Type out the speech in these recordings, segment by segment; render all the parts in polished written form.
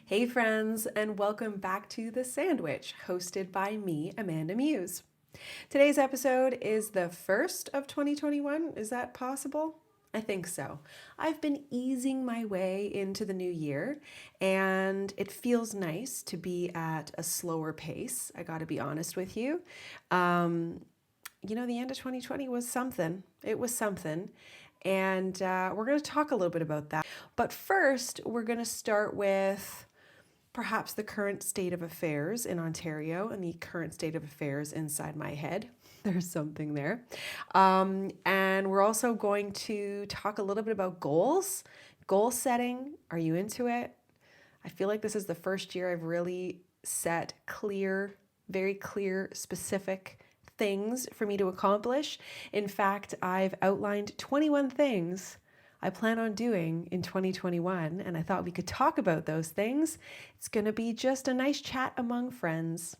Hey friends, and welcome back to The Sandwich, hosted by me, AmandaMuse. Today's episode is the first of 2021. Is that possible? I think so. I've been easing my way into the new year, and it feels nice to be at a slower pace. I got to be honest with you. The end of 2020 was something. It was something. And we're going to talk a little bit about that. But first, we're going to start with perhaps the current state of affairs in Ontario and the current state of affairs inside my head. There's something there. And we're also going to talk a little bit about goals, goal setting. Are you into it? I feel like this is the first year I've really set clear, very clear, specific things for me to accomplish. In fact, I've outlined 21 things I plan on doing in 2021, and I thought we could talk about those things. It's going to be just a nice chat among friends.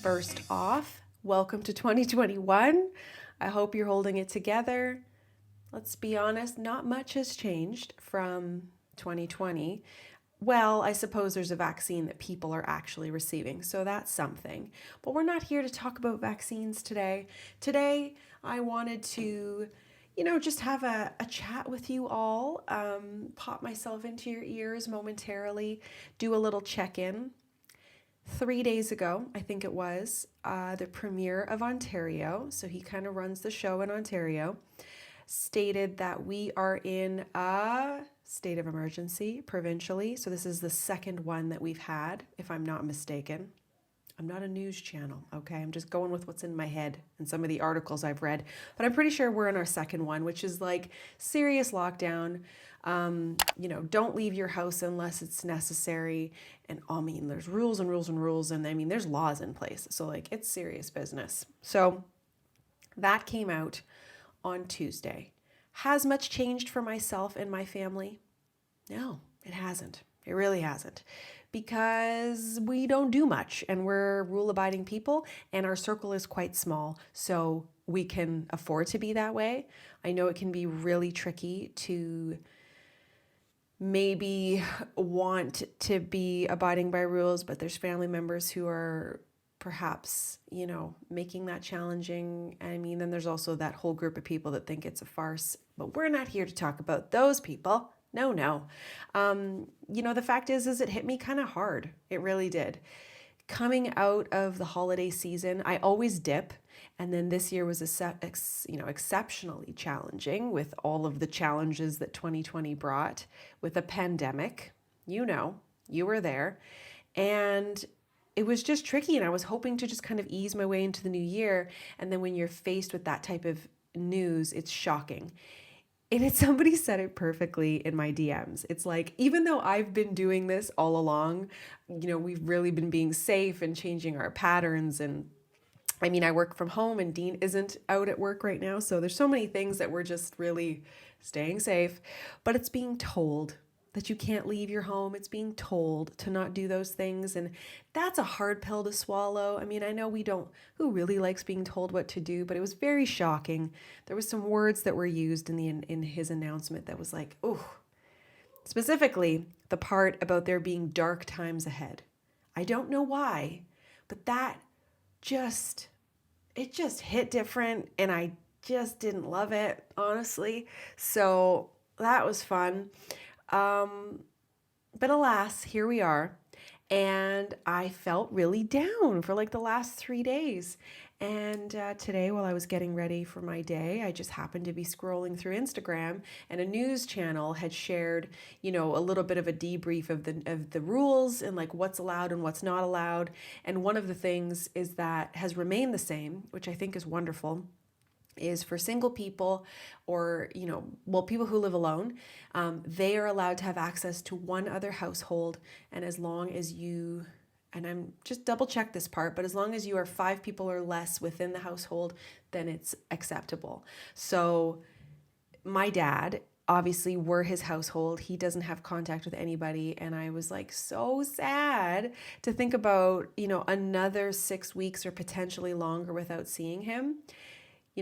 First off, welcome to 2021. I hope you're holding it together. Let's be honest, not much has changed from 2020. Well, I suppose there's a vaccine that people are actually receiving, so that's something. But we're not here to talk about vaccines today. Today, I wanted to, just have a chat with you all, pop myself into your ears momentarily, do a little check-in. 3 days ago, I think it was, the Premier of Ontario, so he kind of runs the show in Ontario, stated that we are in a state of emergency provincially. So this is the second one that we've had, if I'm not mistaken. I'm not a news channel, okay? I'm just going with what's in my head and some of the articles I've read. But I'm pretty sure we're in our second one, which is like serious lockdown. Don't leave your house unless it's necessary. And there's rules and rules and rules. And there's laws in place. So it's serious business. So that came out on Tuesday. Has much changed for myself and my family? No, it hasn't. It really hasn't. Because we don't do much and we're rule-abiding people and our circle is quite small. So we can afford to be that way. I know it can be really tricky to maybe want to be abiding by rules, but there's family members who are perhaps, making that challenging. Then there's also that whole group of people that think it's a farce, but we're not here to talk about those people. No. The fact is it hit me kind of hard. It really did. Coming out of the holiday season, I always dip. And then this year was exceptionally challenging with all of the challenges that 2020 brought with a pandemic. You were there. And it was just tricky, and I was hoping to just kind of ease my way into the new year. And then when you're faced with that type of news, it's shocking. And somebody said it perfectly in my DMs. It's like, even though I've been doing this all along, we've really been being safe and changing our patterns. And I work from home and Dean isn't out at work right now. So there's so many things that we're just really staying safe, but it's being told that you can't leave your home. It's being told to not do those things. And that's a hard pill to swallow. I know who really likes being told what to do, but it was very shocking. There was some words that were used in his announcement that was like, oh, specifically the part about there being dark times ahead. I don't know why, but it just hit different, and I just didn't love it, honestly. So that was fun. But alas, here we are. And I felt really down for the last 3 days. And today, while I was getting ready for my day, I just happened to be scrolling through Instagram, and a news channel had shared, a little bit of a debrief of the rules and what's allowed and what's not allowed. And one of the things is that has remained the same, which I think is wonderful, is for single people or, people who live alone, they are allowed to have access to one other household. And as long as you, and I'm just double check this part, but as long as you are 5 people or less within the household, then it's acceptable. So my dad obviously we're his household. He doesn't have contact with anybody. And I was like so sad to think about, another 6 weeks or potentially longer without seeing him.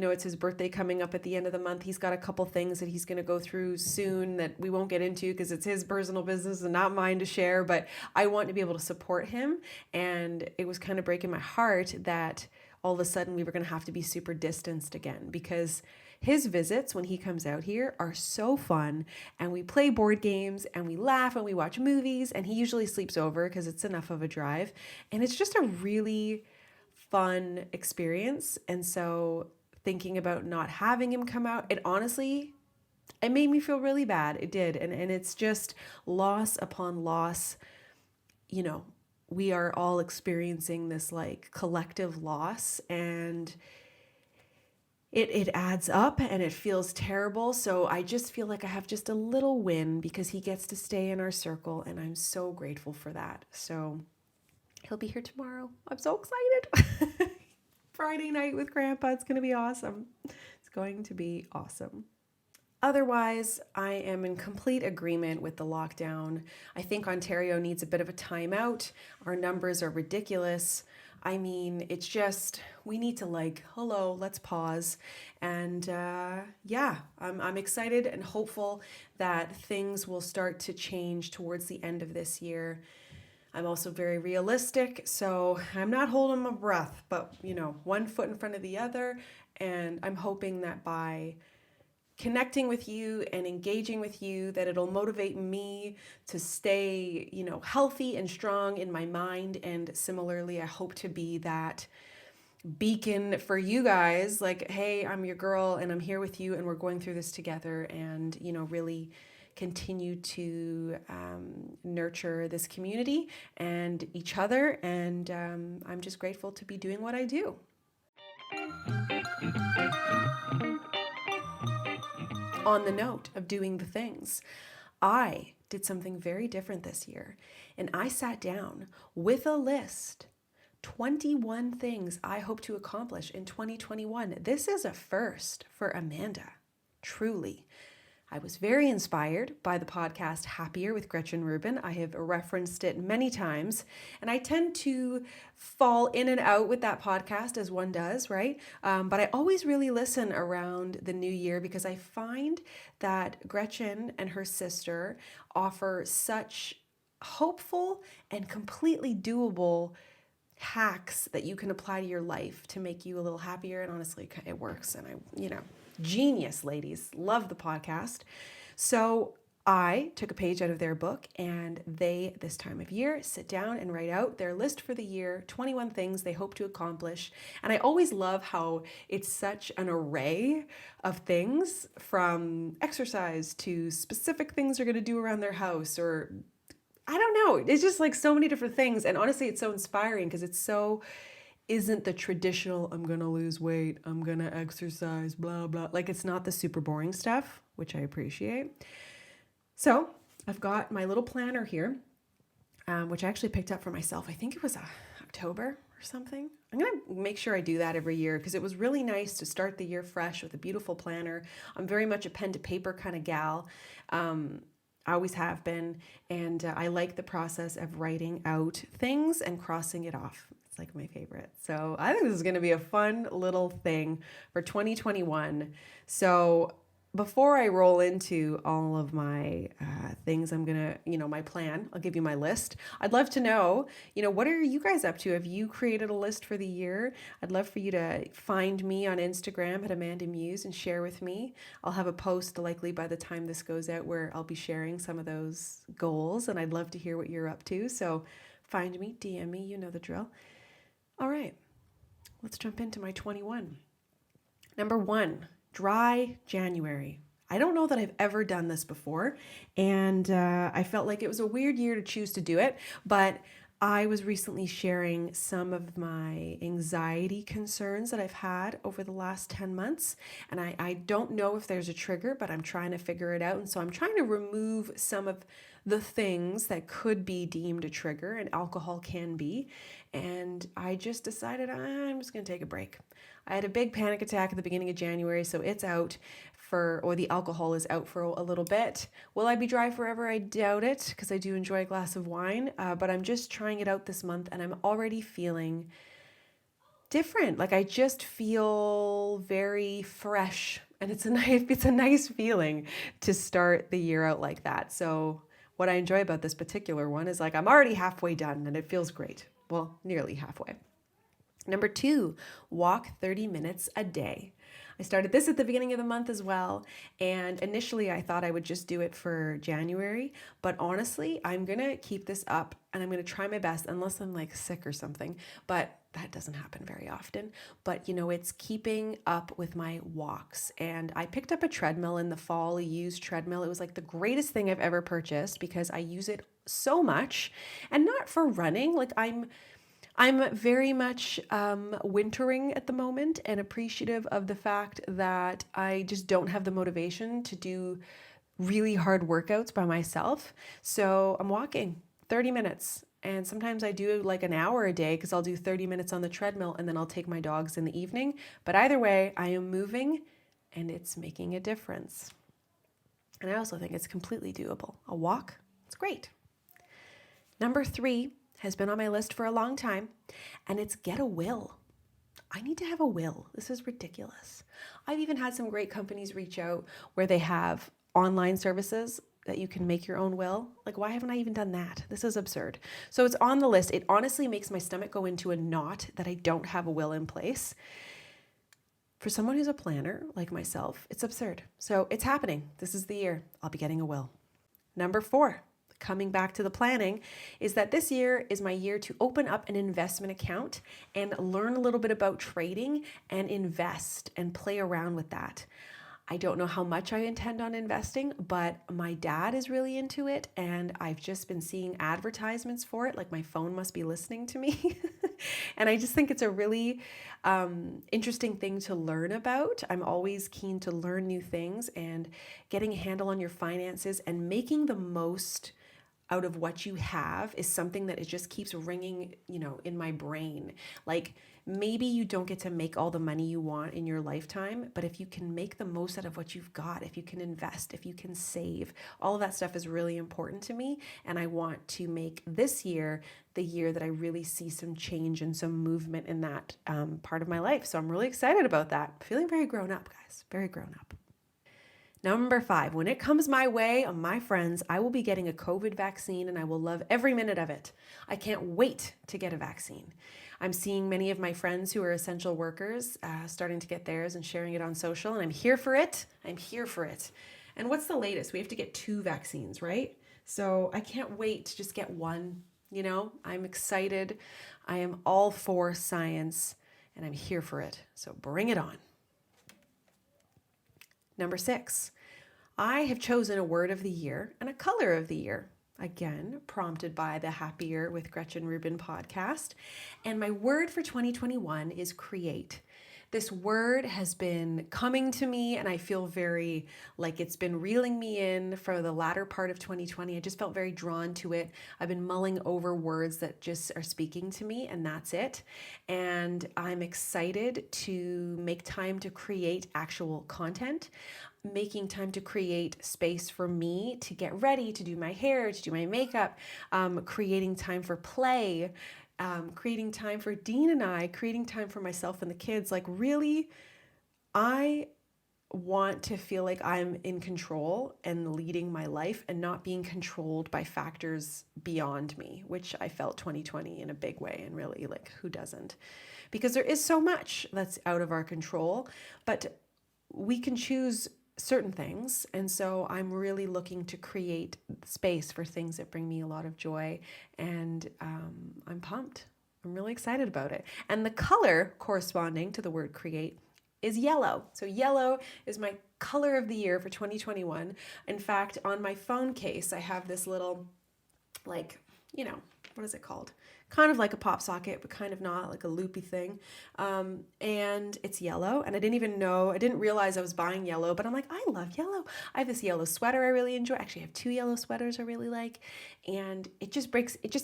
It's his birthday coming up at the end of the month. He's got a couple things that he's going to go through soon that we won't get into because it's his personal business and not mine to share. But I want to be able to support him. And it was kind of breaking my heart that all of a sudden we were going to have to be super distanced again, because his visits when he comes out here are so fun, and we play board games and we laugh and we watch movies, and he usually sleeps over because it's enough of a drive, and it's just a really fun experience. And so thinking about not having him come out, it made me feel really bad. It did. And it's just loss upon loss. We are all experiencing this like collective loss, and it adds up and it feels terrible. So I just feel like I have just a little win because he gets to stay in our circle, and I'm so grateful for that. So he'll be here tomorrow. I'm so excited. Friday night with Grandpa. It's going to be awesome. It's going to be awesome. Otherwise, I am in complete agreement with the lockdown. I think Ontario needs a bit of a timeout. Our numbers are ridiculous. I mean, it's just, we need to let's pause. And I'm excited and hopeful that things will start to change towards the end of this year. I'm also very realistic, so I'm not holding my breath, but one foot in front of the other. And I'm hoping that by connecting with you and engaging with you, that it'll motivate me to stay, healthy and strong in my mind. And similarly, I hope to be that beacon for you guys, like, hey, I'm your girl and I'm here with you and we're going through this together, and, really continue to nurture this community and each other. And I'm just grateful to be doing what I do. On the note of doing the things, I did something very different this year, and I sat down with a list, 21 things I hope to accomplish in 2021. This is a first for Amanda, truly. I was very inspired by the podcast Happier with Gretchen Rubin. I have referenced it many times, and I tend to fall in and out with that podcast as one does, right? But I always really listen around the new year because I find that Gretchen and her sister offer such hopeful and completely doable hacks that you can apply to your life to make you a little happier. And honestly, it works. And genius, ladies. Love the podcast. So I took a page out of their book, and they, this time of year, sit down and write out their list for the year, 21 things they hope to accomplish. And I always love how it's such an array of things, from exercise to specific things they're going to do around their house, or I don't know. It's just like so many different things. And honestly, it's so inspiring because it's so isn't the traditional, I'm going to lose weight, I'm going to exercise, blah, blah. Like, it's not the super boring stuff, which I appreciate. So I've got my little planner here, which I actually picked up for myself. I think it was October or something. I'm going to make sure I do that every year because it was really nice to start the year fresh with a beautiful planner. I'm very much a pen to paper kind of gal. I always have been. And I like the process of writing out things and crossing it off. It's like my favorite. So I think this is going to be a fun little thing for 2021. So before I roll into all of my things, I'm going to, my plan, I'll give you my list. I'd love to know, what are you guys up to? Have you created a list for the year? I'd love for you to find me on Instagram at AmandaMuse and share with me. I'll have a post likely by the time this goes out where I'll be sharing some of those goals, and I'd love to hear what you're up to. So find me, DM me, you know the drill. All right, let's jump into my 21. Number 1. Dry January. I don't know that I've ever done this before, and I felt like it was a weird year to choose to do it, but I was recently sharing some of my anxiety concerns that I've had over the last 10 months, and I don't know if there's a trigger, but I'm trying to figure it out, and so I'm trying to remove some of the things that could be deemed a trigger, and alcohol can be, and I just decided I'm just going to take a break. I had a big panic attack at the beginning of January, so it's out or the alcohol is out for a little bit. Will I be dry forever? I doubt it, because I do enjoy a glass of wine, but I'm just trying it out this month, and I'm already feeling different. Like I just feel very fresh, and it's a nice feeling to start the year out like that. So what I enjoy about this particular one is like I'm already halfway done, and it feels great. Well, nearly halfway. Number 2, walk 30 minutes a day. I started this at the beginning of the month as well. And initially I thought I would just do it for January, but honestly, I'm going to keep this up and I'm going to try my best unless I'm like sick or something, but that doesn't happen very often. But it's keeping up with my walks. And I picked up a treadmill in the fall, a used treadmill. It was like the greatest thing I've ever purchased because I use it so much, and not for running. Like I'm very much wintering at the moment and appreciative of the fact that I just don't have the motivation to do really hard workouts by myself. So I'm walking 30 minutes. And sometimes I do like an hour a day because I'll do 30 minutes on the treadmill and then I'll take my dogs in the evening. But either way, I am moving and it's making a difference. And I also think it's completely doable. A walk, it's great. Number 3 has been on my list for a long time, and it's get a will. I need to have a will. This is ridiculous. I've even had some great companies reach out where they have online services that you can make your own will. Like, why haven't I even done that? This is absurd. So it's on the list. It honestly makes my stomach go into a knot that I don't have a will in place. For someone who's a planner like myself, it's absurd. So it's happening. This is the year I'll be getting a will. Number 4. Coming back to the planning, is that this year is my year to open up an investment account and learn a little bit about trading and invest and play around with that. I don't know how much I intend on investing, but my dad is really into it and I've just been seeing advertisements for it. Like my phone must be listening to me. And I just think it's a really interesting thing to learn about. I'm always keen to learn new things, and getting a handle on your finances and making the most out of what you have is something that it just keeps ringing, in my brain. Like maybe you don't get to make all the money you want in your lifetime, but if you can make the most out of what you've got, if you can invest, if you can save, all of that stuff is really important to me. And I want to make this year the year that I really see some change and some movement in that part of my life. So I'm really excited about that. Feeling very grown up, guys, very grown up. Number 5, when it comes my way, my friends, I will be getting a COVID vaccine and I will love every minute of it. I can't wait to get a vaccine. I'm seeing many of my friends who are essential workers starting to get theirs and sharing it on social, and I'm here for it. I'm here for it. And what's the latest? We have to get 2 vaccines, right? So I can't wait to just get one. I'm excited. I am all for science and I'm here for it. So bring it on. Number 6, I have chosen a word of the year and a color of the year. Again, prompted by the Happier with Gretchen Rubin podcast. And my word for 2021 is create. This word has been coming to me and I feel very like it's been reeling me in for the latter part of 2020. I just felt very drawn to it. I've been mulling over words that just are speaking to me, and that's it. And I'm excited to make time to create actual content, making time to create space for me to get ready, to do my hair, to do my makeup, creating time for play, creating time for Dean and I, creating time for myself and the kids. Like really, I want to feel like I'm in control and leading my life and not being controlled by factors beyond me, which I felt 2020 in a big way. And really, like, who doesn't? Because there is so much that's out of our control, but we can choose certain things. And so I'm really looking to create space for things that bring me a lot of joy. And I'm pumped. I'm really excited about it. And the color corresponding to the word create is yellow. So yellow is my color of the year for 2021. In fact, on my phone case, I have this little, like, what is it called? Kind of like a pop socket, but kind of not, like a loopy thing. And it's yellow. And I didn't realize I was buying yellow, but I'm like, I love yellow. I have this yellow sweater I really enjoy. Actually, I have 2 yellow sweaters I really like. And it just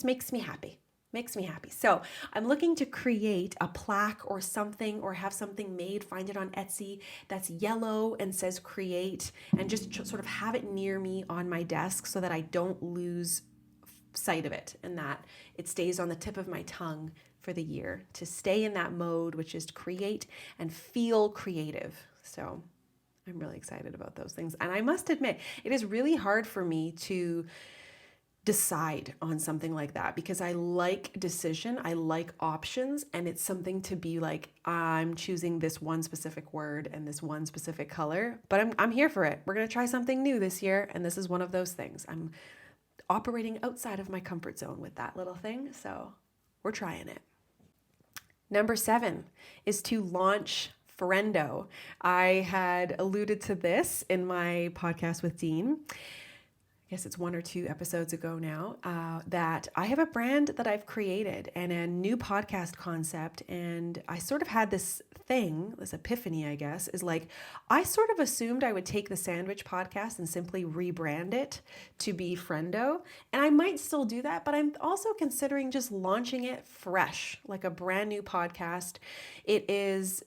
makes me happy. Makes me happy. So I'm looking to create a plaque or something, or have something made, find it on Etsy, that's yellow and says create, and just sort of have it near me on my desk so that I don't lose sight of it, and that it stays on the tip of my tongue for the year, to stay in that mode, which is to create and feel creative. So I'm really excited about those things. And I must admit, it is really hard for me to decide on something like that, because I like decision, I like options, and it's something to be like, I'm choosing this one specific word and this one specific color, but I'm here for it. We're going to try something new this year, and this is one of those things. I'm operating outside of my comfort zone with that little thing, so we're trying it. Number 7 is to launch Friendo. I had alluded to this in my podcast with Dean. I guess it's 1 or 2 episodes ago now, that I have a brand that I've created and a new podcast concept. And I sort of had this thing, this epiphany, I guess, is like, I sort of assumed I would take the Sandwich podcast and simply rebrand it to be Friendo. And I might still do that, but I'm also considering just launching it fresh, like a brand new podcast. It is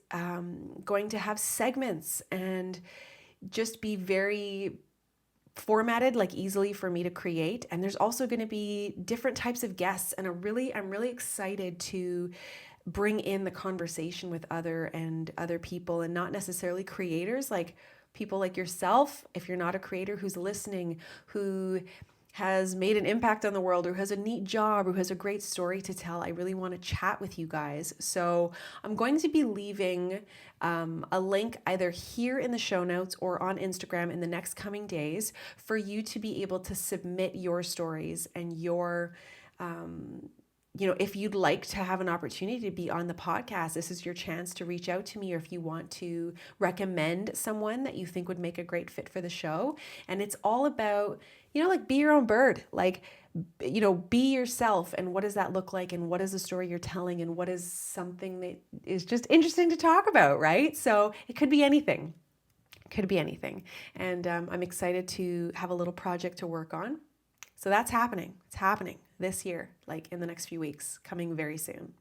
going to have segments and just be very formatted, like easily for me to create. And there's also going to be different types of guests, and I'm really excited to bring in the conversation with other people, and not necessarily creators, like people like yourself, if you're not a creator who's listening, who has made an impact on the world, or has a neat job, or has a great story to tell. I really want to chat with you guys. So I'm going to be leaving a link either here in the show notes or on Instagram in the next coming days for you to be able to submit your stories and your if you'd like to have an opportunity to be on the podcast, this is your chance to reach out to me, or if you want to recommend someone that you think would make a great fit for the show. And it's all about, like, be your own bird, like, be yourself. And what does that look like? And what is the story you're telling? And what is something that is just interesting to talk about, right? So it could be anything. And I'm excited to have a little project to work on. So that's happening. It's happening this year, like in the next few weeks, coming very soon.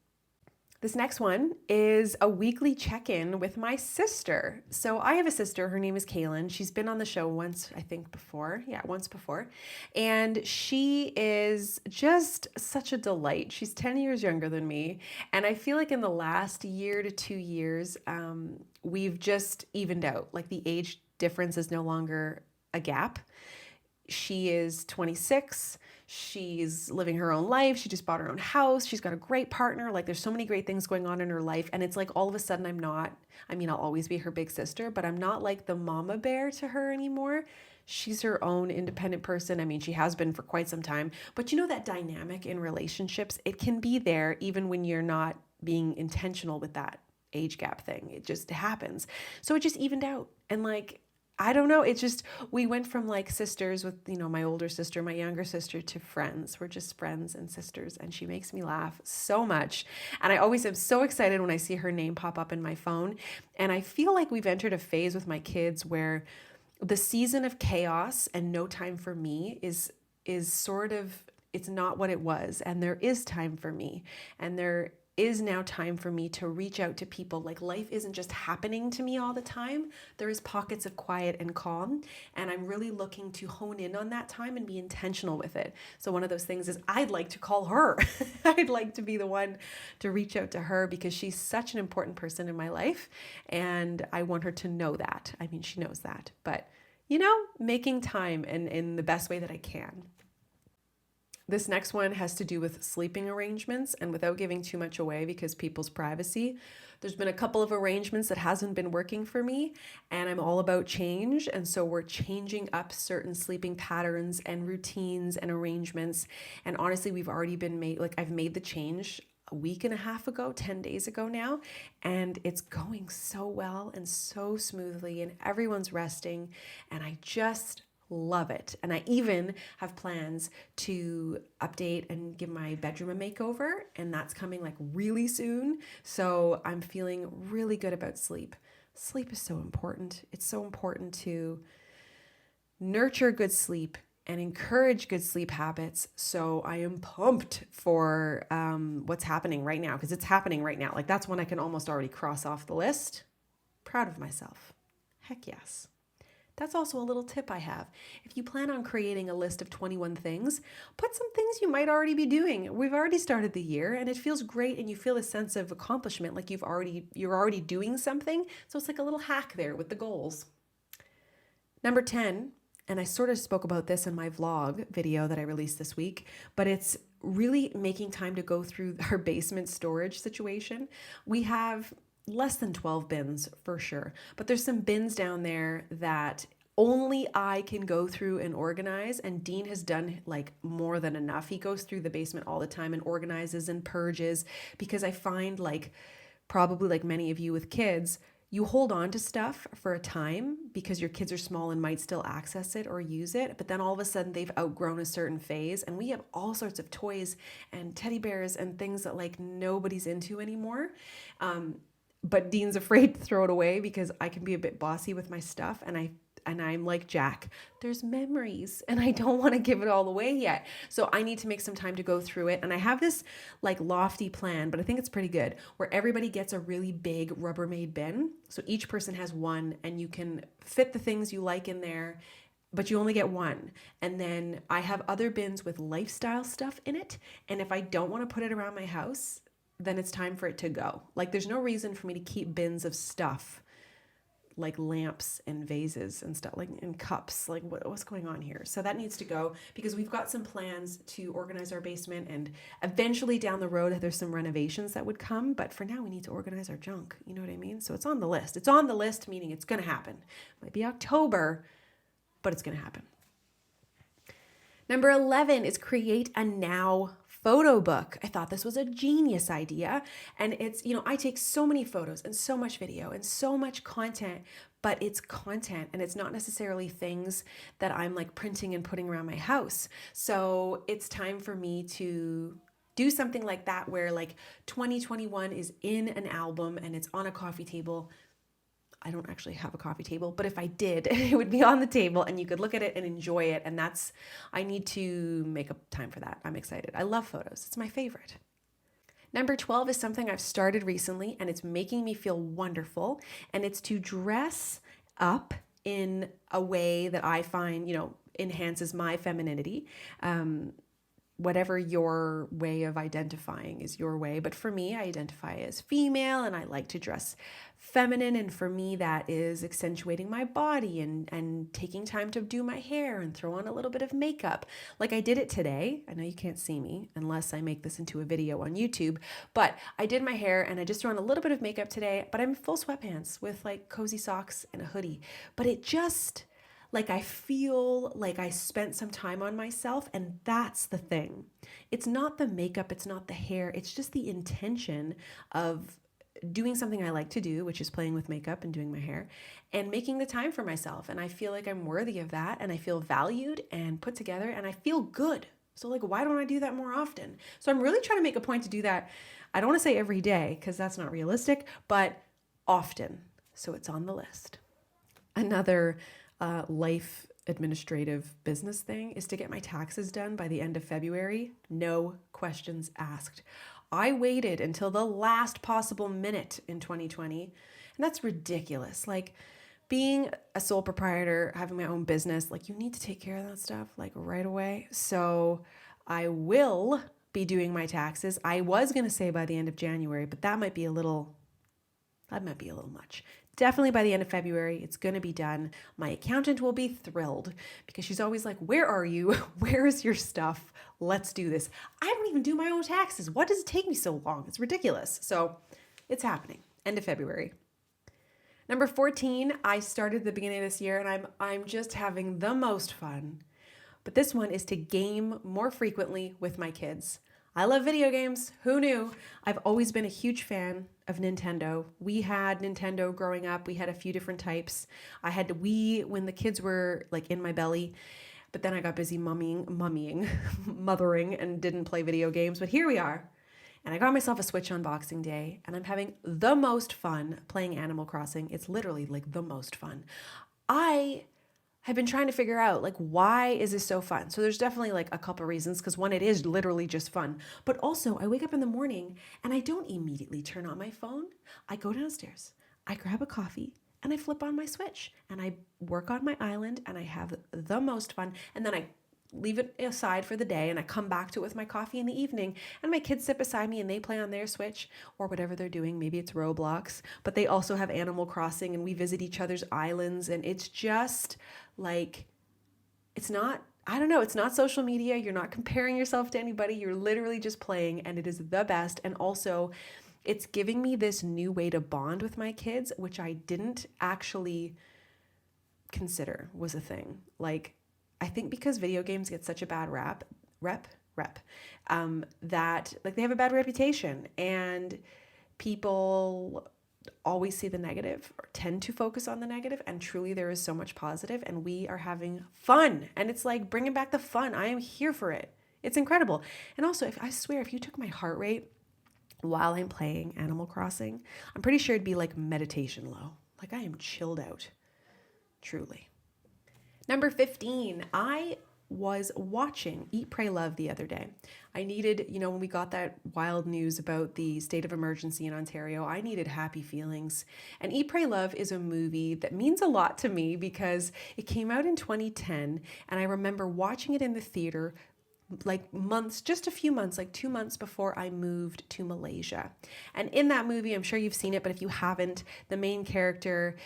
This next one is a weekly check-in with my sister. So I have a sister, her name is Kaylin. She's been on the show once, I think before. Yeah, once before. And she is just such a delight. She's 10 years younger than me. And I feel like in the last year to 2 years, we've just evened out. Like, the age difference is no longer a gap. She is 26. She's living her own life. She just bought her own house. She's got a great partner. Like, there's so many great things going on in her life. And it's like, all of a sudden, I'll always be her big sister, but I'm not like the mama bear to her anymore. She's her own independent person. She has been for quite some time. But that dynamic in relationships, it can be there even when you're not being intentional with that age gap thing. It just happens. So it just evened out. And I don't know. It's just, we went from like sisters with, my older sister, my younger sister, to friends. We're just friends and sisters. And she makes me laugh so much. And I always am so excited when I see her name pop up in my phone. And I feel like we've entered a phase with my kids where the season of chaos and no time for me is sort of, it's not what it was. And there is time for me. And there is now time for me to reach out to people. Like, life isn't just happening to me all the time. There is pockets of quiet and calm, and I'm really looking to hone in on that time and be intentional with it. So one of those things is, I'd like to call her. I'd like to be the one to reach out to her, because she's such an important person in my life, and I want her to know that. She knows that, but making time and in the best way that I can. This next one has to do with sleeping arrangements, and without giving too much away, because people's privacy, there's been a couple of arrangements that hasn't been working for me, and I'm all about change. And so we're changing up certain sleeping patterns and routines and arrangements. And honestly, we've already I've made the change a week and a half ago, 10 days ago now, and it's going so well and so smoothly, and everyone's resting, and I just love it. And I even have plans to update and give my bedroom a makeover, and that's coming really soon. So I'm feeling really good about sleep. Sleep is so important. It's so important to nurture good sleep and encourage good sleep habits. So I am pumped for what's happening right now, because it's happening right now. Like that's one I can almost already cross off the list. Proud of myself. Heck yes. That's also a little tip I have. If you plan on creating a list of 21 things, put some things you might already be doing. We've already started the year and it feels great and you feel a sense of accomplishment, like you're already doing something. So it's like a little hack there with the goals. Number 10, and I sort of spoke about this in my vlog video that I released this week, but it's really making time to go through our basement storage situation. We have less than 12 bins for sure, but there's some bins down there that only I can go through and organize, and Dean has done like more than enough. He goes through the basement all the time and organizes and purges, because I find, like probably like many of you with kids, you hold on to stuff for a time because your kids are small and might still access it or use it, but then all of a sudden they've outgrown a certain phase, and we have all sorts of toys and teddy bears and things that like nobody's into anymore. But Dean's afraid to throw it away because I can be a bit bossy with my stuff, and I'm like, Jack, there's memories and I don't want to give it all away yet. So I need to make some time to go through it. And I have this like lofty plan, but I think it's pretty good, where everybody gets a really big Rubbermaid bin. So each person has one and you can fit the things you like in there, but you only get one. And then I have other bins with lifestyle stuff in it. And if I don't want to put it around my house, then it's time for it to go. Like there's no reason for me to keep bins of stuff like lamps and vases and stuff, like and cups, like what's going on here? So that needs to go, because we've got some plans to organize our basement, and eventually down the road there's some renovations that would come, but for now we need to organize our junk. You know what I mean? So it's on the list. It's on the list, meaning it's going to happen. It might be October, but it's going to happen. Number 11 is create a now photo book. I thought this was a genius idea. And it's, I take so many photos and so much video and so much content, but it's content and it's not necessarily things that I'm like printing and putting around my house. So it's time for me to do something like that, where like 2021 is in an album and it's on a coffee table. I don't actually have a coffee table, but if I did, it would be on the table and you could look at it and enjoy it. And I need to make up time for that. I'm excited. I love photos. It's my favorite. Number 12 is something I've started recently and it's making me feel wonderful. And it's to dress up in a way that I find, enhances my femininity. Whatever your way of identifying is your way. But for me, I identify as female and I like to dress feminine. And for me, that is accentuating my body and taking time to do my hair and throw on a little bit of makeup. Like I did it today. I know you can't see me unless I make this into a video on YouTube, but I did my hair and I just threw on a little bit of makeup today, but I'm in full sweatpants with like cozy socks and a hoodie. But it just, like I feel like I spent some time on myself, and that's the thing. It's not the makeup, it's not the hair, it's just the intention of doing something I like to do, which is playing with makeup and doing my hair and making the time for myself. And I feel like I'm worthy of that, and I feel valued and put together, and I feel good. So like, why don't I do that more often? So I'm really trying to make a point to do that. I don't want to say every day because that's not realistic, but often. So it's on the list. Another life administrative business thing is to get my taxes done by the end of February. No questions asked. I waited until the last possible minute in 2020, and that's ridiculous. Like being a sole proprietor, having my own business, like you need to take care of that stuff like right away. So I will be doing my taxes. I was going to say by the end of January, but that might be a little much. Definitely by the end of February, it's going to be done. My accountant will be thrilled because she's always like, where are you? Where is your stuff? Let's do this. I don't even do my own taxes. What does it take me so long? It's ridiculous. So it's happening. End of February. Number 14, I started at the beginning of this year and I'm just having the most fun. But this one is to game more frequently with my kids. I love video games. Who knew? I've always been a huge fan of Nintendo. We had Nintendo growing up. We had a few different types. I had Wii when the kids were like in my belly, but then I got busy mothering and didn't play video games. But here we are. And I got myself a Switch on Boxing Day and I'm having the most fun playing Animal Crossing. It's literally like the most fun. I have been trying to figure out like why is this so fun? So there's definitely like a couple reasons because one, it is literally just fun. But also I wake up in the morning and I don't immediately turn on my phone. I go downstairs, I grab a coffee, and I flip on my Switch and I work on my island and I have the most fun. And then I leave it aside for the day and I come back to it with my coffee in the evening and my kids sit beside me and they play on their Switch or whatever they're doing. Maybe it's Roblox, but they also have Animal Crossing and we visit each other's islands and it's just like, it's not, I don't know, it's not social media. You're not comparing yourself to anybody. You're literally just playing and it is the best. And also it's giving me this new way to bond with my kids, which I didn't actually consider was a thing. Like, I think because video games get such a bad rep, that like they have a bad reputation and people always see the negative or tend to focus on the negative, and truly there is so much positive and we are having fun and it's like bringing back the fun. I am here for it. It's incredible. And also, if I swear, if you took my heart rate while I'm playing Animal Crossing, I'm pretty sure it'd be like meditation low. Like I am chilled out, truly. Number 15, I was watching Eat, Pray, Love the other day. I needed, when we got that wild news about the state of emergency in Ontario, I needed happy feelings. And Eat, Pray, Love is a movie that means a lot to me because it came out in 2010 and I remember watching it in the theater like months, just a few months, like 2 months before I moved to Malaysia. And in that movie, I'm sure you've seen it, but if you haven't, the main character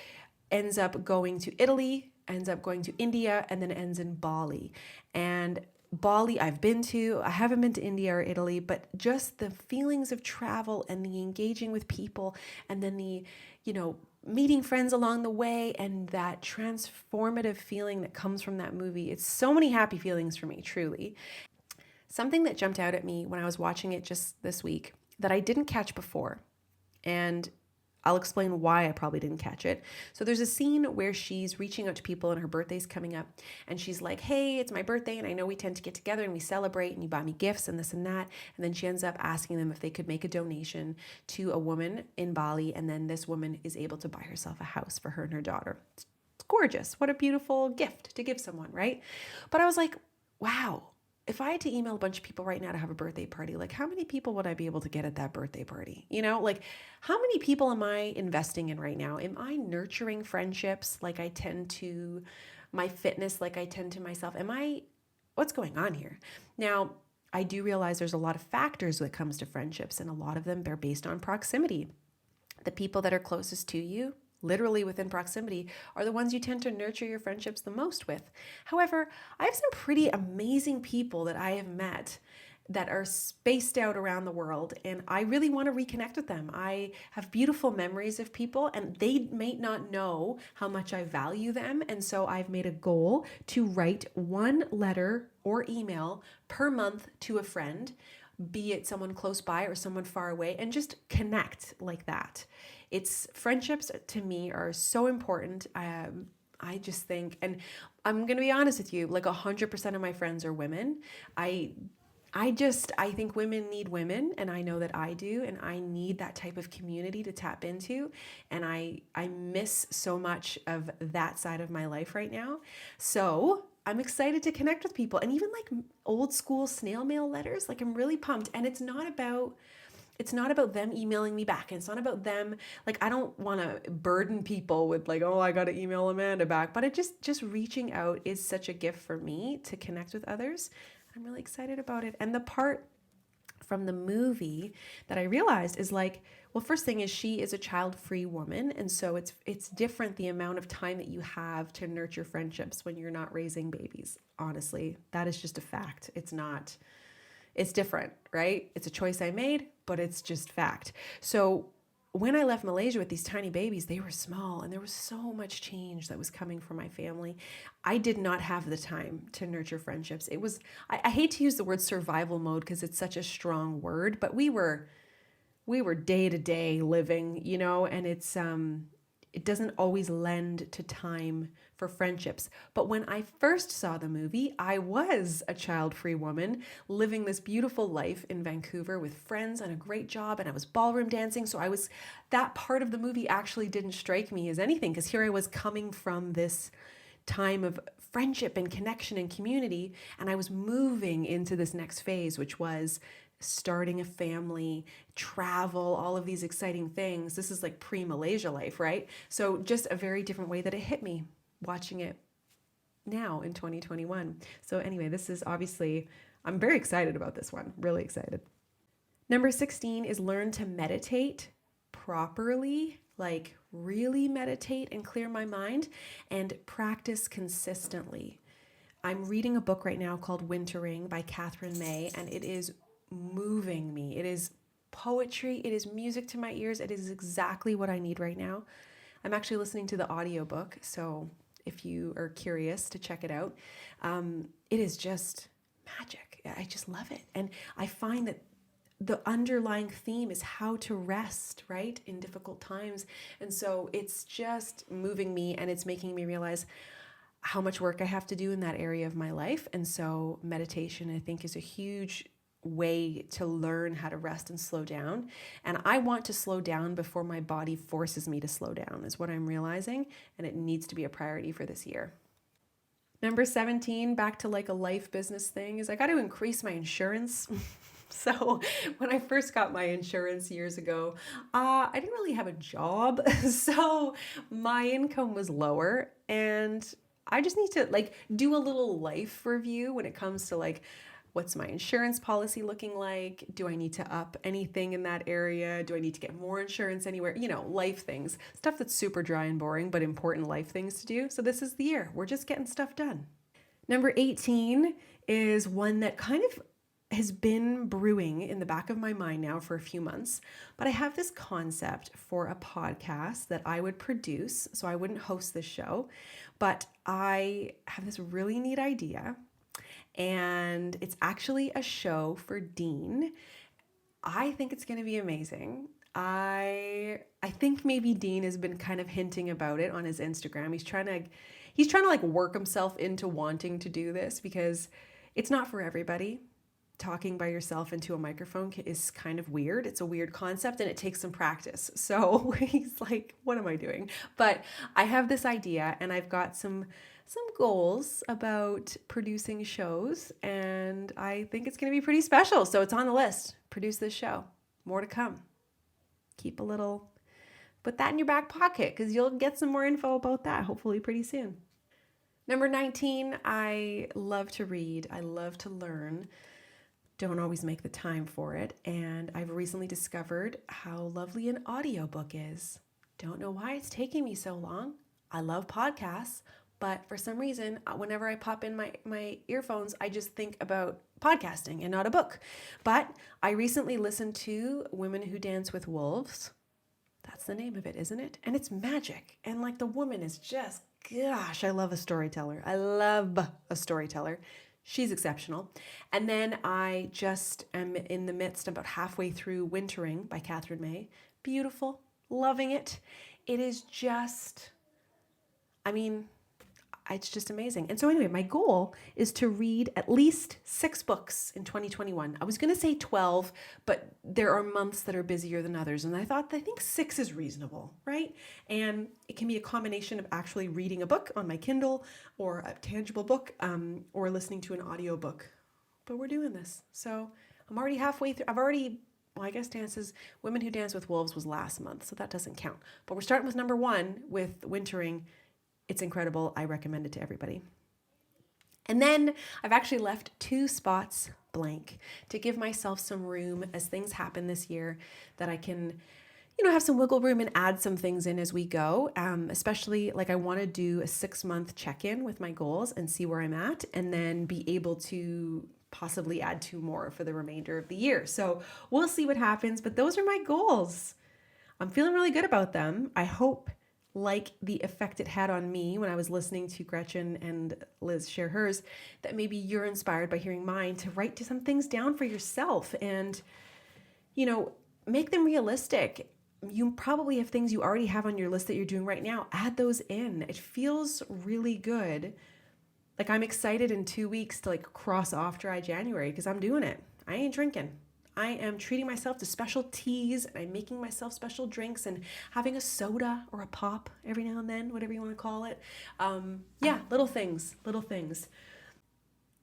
ends up going to Italy, ends up going to India, and then ends in Bali. And Bali I've been to. I haven't been to India or Italy, but just the feelings of travel and the engaging with people and then the, meeting friends along the way and that transformative feeling that comes from that movie. It's so many happy feelings for me, truly. Something that jumped out at me when I was watching it just this week that I didn't catch before, and I'll explain why I probably didn't catch it. So there's a scene where she's reaching out to people and her birthday's coming up and she's like, hey, it's my birthday and I know we tend to get together and we celebrate and you buy me gifts and this and that. And then she ends up asking them if they could make a donation to a woman in Bali, and then this woman is able to buy herself a house for her and her daughter. It's gorgeous. What a beautiful gift to give someone, right? But I was like, wow. If I had to email a bunch of people right now to have a birthday party, like how many people would I be able to get at that birthday party? Like how many people am I investing in right now? Am I nurturing friendships like I tend to my fitness, like I tend to myself? What's going on here? Now, I do realize there's a lot of factors when it comes to friendships, and a lot of them, they're based on proximity. The people that are closest to you, literally within proximity, are the ones you tend to nurture your friendships the most with. However, I have some pretty amazing people that I have met that are spaced out around the world, and I really want to reconnect with them. I have beautiful memories of people, and they may not know how much I value them, and so I've made a goal to write one letter or email per month to a friend, be it someone close by or someone far away, and just connect like that. Friendships to me are so important. I just think, and I'm going to be honest with you, like 100% of my friends are women. I think women need women, and I know that I do, and I need that type of community to tap into, and I miss so much of that side of my life right now. So I'm excited to connect with people, and even like old school snail mail letters, like I'm really pumped. And it's not about them emailing me back. And it's not about them, like I don't want to burden people with like, oh, I got to email Amanda back. But it just reaching out is such a gift for me to connect with others. I'm really excited about it. And the part from the movie that I realized is like, well, first thing is she is a child-free woman. And so it's different the amount of time that you have to nurture friendships when you're not raising babies. Honestly, that is just a fact. It's different, right? It's a choice I made, but it's just fact. So when I left Malaysia with these tiny babies, they were small and there was so much change that was coming from my family. I did not have the time to nurture friendships. I hate to use the word survival mode because it's such a strong word, but we were day to day living, and it doesn't always lend to time for friendships. But when I first saw the movie, I was a child-free woman living this beautiful life in Vancouver with friends and a great job, and I was ballroom dancing. So that part of the movie actually didn't strike me as anything, because here I was coming from this time of friendship and connection and community. And I was moving into this next phase, which was starting a family, travel, all of these exciting things. This is like pre-Malaysia life, right? So just a very different way that it hit me watching it now in 2021. So anyway, this is obviously, I'm very excited about this one, really excited. Number 16 is learn to meditate properly, like really meditate and clear my mind, and practice consistently. I'm reading a book right now called Wintering by Catherine May, and it is moving me. It is poetry. It is music to my ears. It is exactly what I need right now. I'm actually listening to the audiobook, so if you are curious to check it out, it is just magic. I just love it. And I find that the underlying theme is how to rest, right, in difficult times. And so it's just moving me, and it's making me realize how much work I have to do in that area of my life. And so meditation, I think, is a huge way to learn how to rest and slow down. And I want to slow down before my body forces me to slow down, is what I'm realizing. And it needs to be a priority for this year. Number 17, back to like a life business thing, is I got to increase my insurance. So when I first got my insurance years ago, I didn't really have a job. So my income was lower, and I just need to like do a little life review when it comes to like, what's my insurance policy looking like? Do I need to up anything in that area? Do I need to get more insurance anywhere? You know, life things, stuff that's super dry and boring, but important life things to do. So this is the year. We're just getting stuff done. Number 18 is one that kind of has been brewing in the back of my mind now for a few months, but I have this concept for a podcast that I would produce. So I wouldn't host this show, but I have this really neat idea, and it's actually a show for Dean. I think it's going to be amazing. I think maybe Dean has been kind of hinting about it on his Instagram. He's trying to like work himself into wanting to do this, because it's not for everybody. Talking by yourself into a microphone is kind of weird. It's a weird concept, and it takes some practice. So he's like, what am I doing? But I have this idea, and I've got some goals about producing shows, and I think it's going to be pretty special. So it's on the list. Produce this show. More to come. Put that in your back pocket, because you'll get some more info about that hopefully pretty soon. Number 19, I love to read. I love to learn. Don't always make the time for it. And I've recently discovered how lovely an audiobook is. Don't know why it's taking me so long. I love podcasts, but for some reason, whenever I pop in my earphones, I just think about podcasting and not a book. But I recently listened to Women Who Dance with Wolves. That's the name of it, isn't it? And it's magic. And like the woman is just, gosh, I love a storyteller. I love a storyteller. She's exceptional. And then I just am in the midst, about halfway through Wintering by Catherine May. Beautiful. Loving it. It is just, it's just amazing. And so anyway, my goal is to read at least 6 books in 2021. I was going to say 12, but there are months that are busier than others. And I think 6 is reasonable, right? And it can be a combination of actually reading a book on my Kindle, or a tangible book, or listening to an audiobook. But we're doing this. So I'm already halfway through. I guess Women Who Dance with Wolves was last month, so that doesn't count. But we're starting with number 1 with Wintering. It's incredible. I recommend it to everybody. And then I've actually left 2 spots blank to give myself some room as things happen this year, that I can, have some wiggle room and add some things in as we go. Especially like I want to do a 6-month check-in with my goals and see where I'm at, and then be able to possibly add 2 more for the remainder of the year. So we'll see what happens, but those are my goals. I'm feeling really good about them. I hope, like the effect it had on me when I was listening to Gretchen and Liz share hers, that maybe you're inspired by hearing mine to write some things down for yourself and, make them realistic. You probably have things you already have on your list that you're doing right now. Add those in. It feels really good. Like I'm excited in 2 weeks to like cross off dry January, because I'm doing it. I ain't drinking. I am treating myself to special teas and I'm making myself special drinks and having a soda or a pop every now and then, whatever you want to call it. Yeah, little things, little things.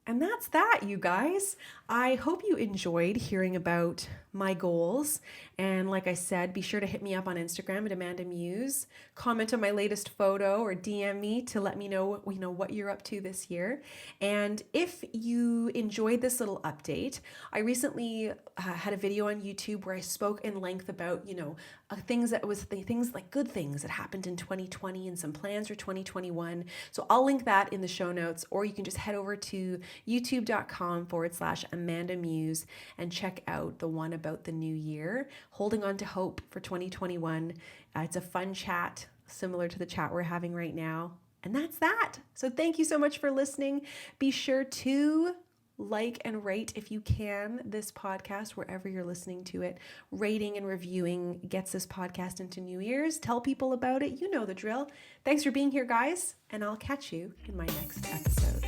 And that's that, you guys. I hope you enjoyed hearing about my goals. And like I said, be sure to hit me up on Instagram at AmandaMuse. Comment on my latest photo or DM me to let me know, what you're up to this year. And if you enjoyed this little update, I recently had a video on YouTube where I spoke in length about, things like good things that happened in 2020 and some plans for 2021. So I'll link that in the show notes, or you can just head over to youtube.com/AmandaMuse and check out the one about the new year, holding on to hope for 2021. It's a fun chat, similar to the chat we're having right now. And that's that. So thank you so much for listening. Be sure to like and rate if you can this podcast wherever you're listening to it. Rating and reviewing gets this podcast into new ears. Tell people about it. You know the drill. Thanks for being here, guys, and I'll catch you in my next episode.